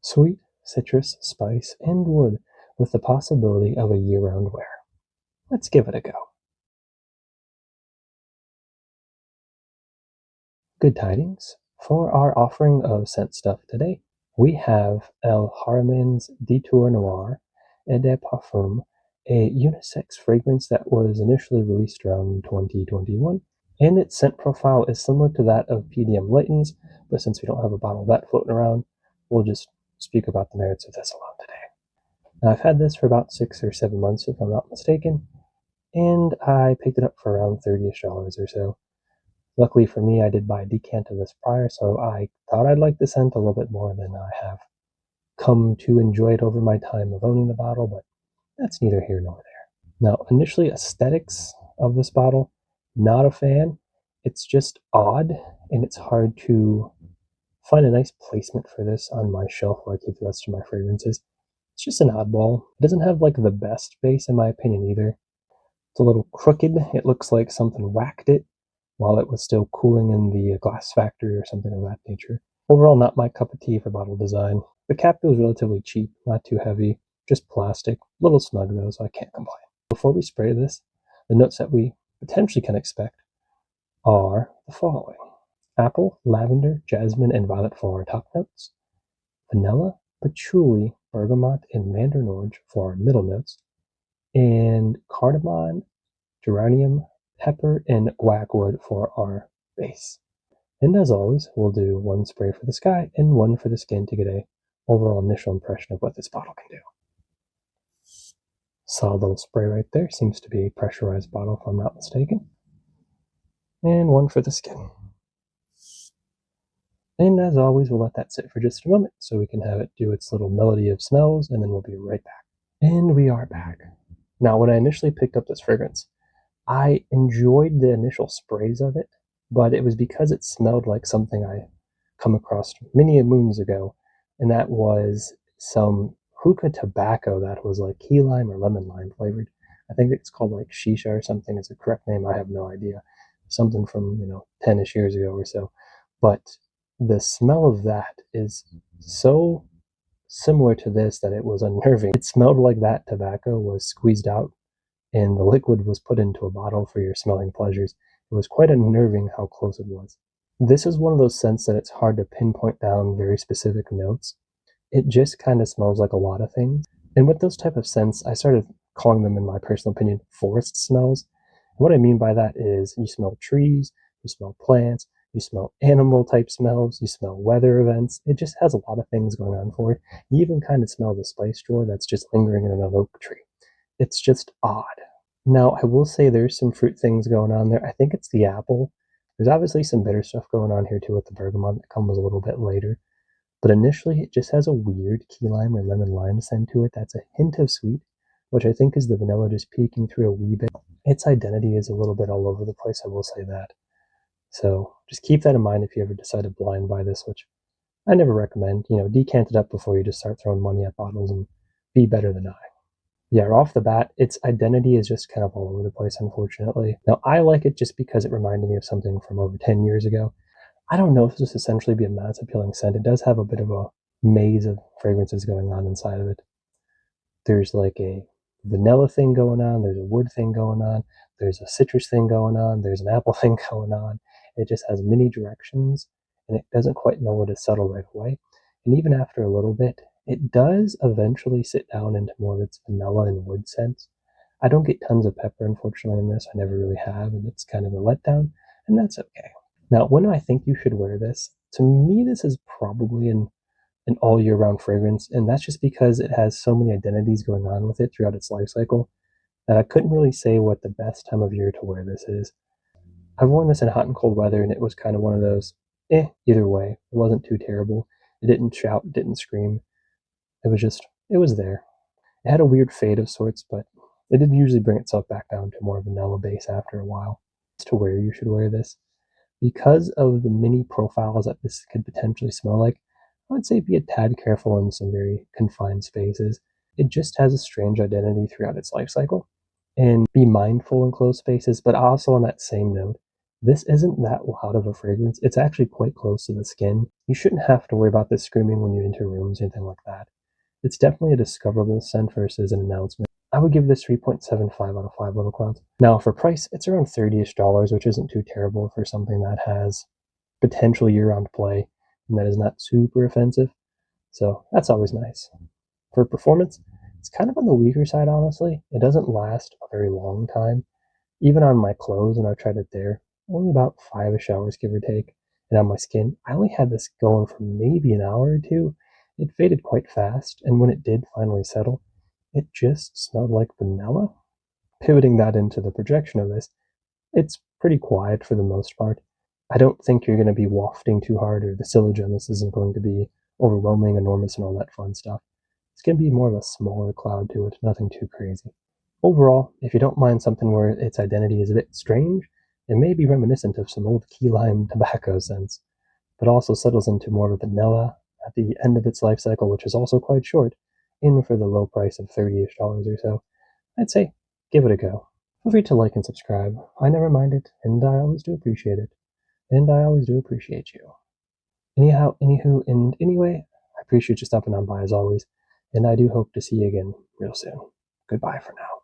Sweet, citrus, spice, and wood with the possibility of a year-round wear. Let's give it a go. Good tidings. For our offering of scent stuff today, we have Haramain's Detour Noir EDP Parfum, a unisex fragrance that was initially released around 2021, and its scent profile is similar to that of PDM Layton's, but since we don't have a bottle of that floating around, we'll just speak about the merits of this alone today. Now, I've had this for about 6 or 7 months, if I'm not mistaken, and I picked it up for around $30-ish or so. Luckily for me, I did buy a decant of this prior, so I thought I'd like the scent a little bit more than I have come to enjoy it over my time of owning the bottle, but that's neither here nor there. Now, initially, aesthetics of this bottle, not a fan. It's just odd, and it's hard to find a nice placement for this on my shelf where I keep the rest of my fragrances. It's just an oddball. It doesn't have like the best base in my opinion either. It's a little crooked. It looks like something whacked it while it was still cooling in the glass factory or something of that nature. Overall, not my cup of tea for bottle design. The cap feels relatively cheap, not too heavy, just plastic. A little snug though, so I can't complain. Before we spray this, the notes that we potentially can expect are the following. Apple, lavender, jasmine, and violet for our top notes. Vanilla, patchouli, bergamot, and mandarin orange for our middle notes. And cardamom, geranium, pepper, and whackwood for our base. And as always, we'll do one spray for the sky and one for the skin to get a overall initial impression of what this bottle can do. Saw a little spray right there, seems to be a pressurized bottle if I'm not mistaken. And one for the skin. And as always, we'll let that sit for just a moment so we can have it do its little melody of smells, and then we'll be right back. And we are back. Now, when I initially picked up this fragrance, I enjoyed the initial sprays of it, but it was because it smelled like something I come across many moons ago, and that was some hookah tobacco that was like key lime or lemon lime flavored. I think it's called like shisha or something is the correct name. I have no idea. Something from 10-ish years ago or so. But the smell of that is so similar to this that it was unnerving. It smelled like that tobacco was squeezed out and the liquid was put into a bottle for your smelling pleasures. It was quite unnerving how close it was. This is one of those scents that it's hard to pinpoint down very specific notes. It just kind of smells like a lot of things. And with those type of scents, I started calling them, in my personal opinion, forest smells. And what I mean by that is you smell trees, you smell plants, you smell animal type smells, you smell weather events. It just has a lot of things going on for it. You even kind of smell the spice drawer that's just lingering in an oak tree. It's just odd. Now, I will say there's some fruit things going on there. I think it's the apple. There's obviously some bitter stuff going on here too with the bergamot that comes a little bit later. But initially, it just has a weird key lime or lemon lime scent to it that's a hint of sweet, which I think is the vanilla just peeking through a wee bit. Its identity is a little bit all over the place, I will say that. So just keep that in mind if you ever decide to blind buy this, which I never recommend. Decant it up before you just start throwing money at bottles and be better than I. Yeah, off the bat, its identity is just kind of all over the place, unfortunately. Now, I like it just because it reminded me of something from over 10 years ago. I don't know if this would essentially be a mass appealing scent. It does have a bit of a maze of fragrances going on inside of it. There's like a vanilla thing going on, there's a wood thing going on, there's a citrus thing going on, there's an apple thing going on. It just has many directions, and it doesn't quite know where to settle right away. And even after a little bit, it does eventually sit down into more of its vanilla and wood scents. I don't get tons of pepper, unfortunately, in this. I never really have, and it's kind of a letdown, and that's okay. Now, when do I think you should wear this? To me, this is probably an all year round fragrance, and that's just because it has so many identities going on with it throughout its life cycle that I couldn't really say what the best time of year to wear this is. I've worn this in hot and cold weather, and it was kind of one of those, either way. It wasn't too terrible. It didn't shout, it didn't scream. It was there. It had a weird fade of sorts, but it did usually bring itself back down to more vanilla base after a while. As to where you should wear this, because of the many profiles that this could potentially smell like, I would say be a tad careful in some very confined spaces. It just has a strange identity throughout its life cycle. And be mindful in closed spaces, but also on that same note, This isn't that loud of a fragrance. It's actually quite close to the skin. You shouldn't have to worry about this screaming when you enter rooms or anything like that. It's definitely a discoverable scent versus an announcement. I would give this 3.75 out of 5 little clouds. Now for price, it's around $30ish, which isn't too terrible for something that has potential year-round play and that is not super offensive. So that's always nice. For performance, it's kind of on the weaker side, honestly. It doesn't last a very long time. Even on my clothes, when I've tried it there, only about 5ish hours, give or take. And on my skin, I only had this going for maybe an hour or two. It faded quite fast, and when it did finally settle, it just smelled like vanilla. Pivoting that into the projection of this, it's pretty quiet for the most part. I don't think you're going to be wafting too hard, or the sillage on this isn't going to be overwhelming, enormous, and all that fun stuff. It's going to be more of a smaller cloud to it, nothing too crazy. Overall, if you don't mind something where its identity is a bit strange, it may be reminiscent of some old key lime tobacco scents, but also settles into more of a vanilla at the end of its life cycle, which is also quite short, in for the low price of $30ish or so. I'd say give it a go. Feel free to like and subscribe. I never mind it, and I always do appreciate it. And I always do appreciate you. Anyhow, anywho, and anyway, I appreciate you stopping on by as always, and I do hope to see you again real soon. Goodbye for now.